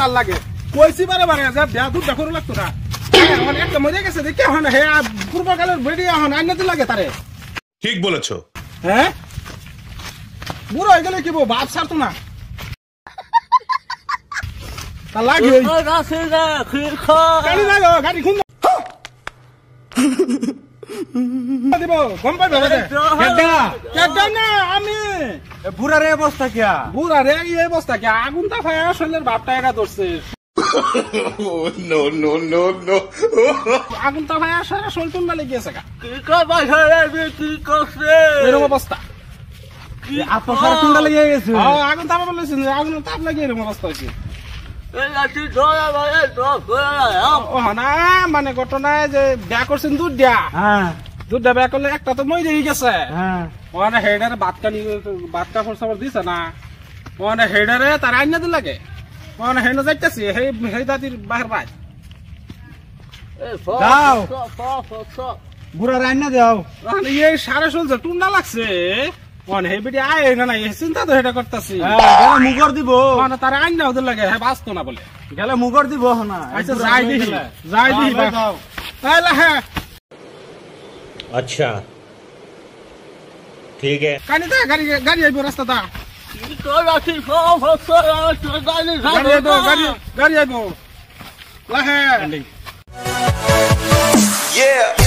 তার লাগে কইছি বারে বারে যে বিয়া দুধ দেখো লাগতো না এখন একটা মরে গেছে দেখে এখন হে পূর্বকালের বেড়ি এখন আইনাতে লাগে তারে ঠিক বলেছো হ্যাঁ বুড়ো হয়ে গেলে কি বাপ ছাড়তো না তা লাগে গাড়ি লাগো গাড়ি খুন দিব কম পাইবে কেডা না আমি বুড়া রে অবস্থা কিয়া বুড়া রে এই অবস্থা কি আগুন তা ফায়া শৈলের বাপটা একা ধরছে নো নো নো নো আগুন তা ফায়া সারা শৈলটুন মালে গিয়েছে গা কি করছে এরকম অবস্থা আপনার সারা কুন্ডা লেগে গেছে আগুন তাপ বলেছেন আগুন তাপ লাগে এরকম অবস্থা হয়েছে না মানে ঘটনায় যে বিয়া করছেন দুধ দিয়া দুধ দিয়া বিয়া করলে একটা তো মই দিয়ে গেছে মানে হেডারে বাতকা খরচাবার দিছে না মানে হেডারে তার আইনা দিল লাগে মানে হেন যাইতেছি সেই দাদির বাহির ভাই যাও বুড়া রান্না দাও মানে এই সারা চলছে টুন্ডা লাগছে মানে হে বেটি আয় না না চিন্তা তো এটা করতেছি মুগর দিব মানে তার আইনা ওদের লাগে হ্যাঁ বাঁচতো না বলে গেলে মুগর দিব না আচ্ছা যাই দিই তাহলে হ্যাঁ अच्छा ठीक है কানি দা গাড়ি আইবো রাস্তা দা গাড়ি আইবো লাহে yeah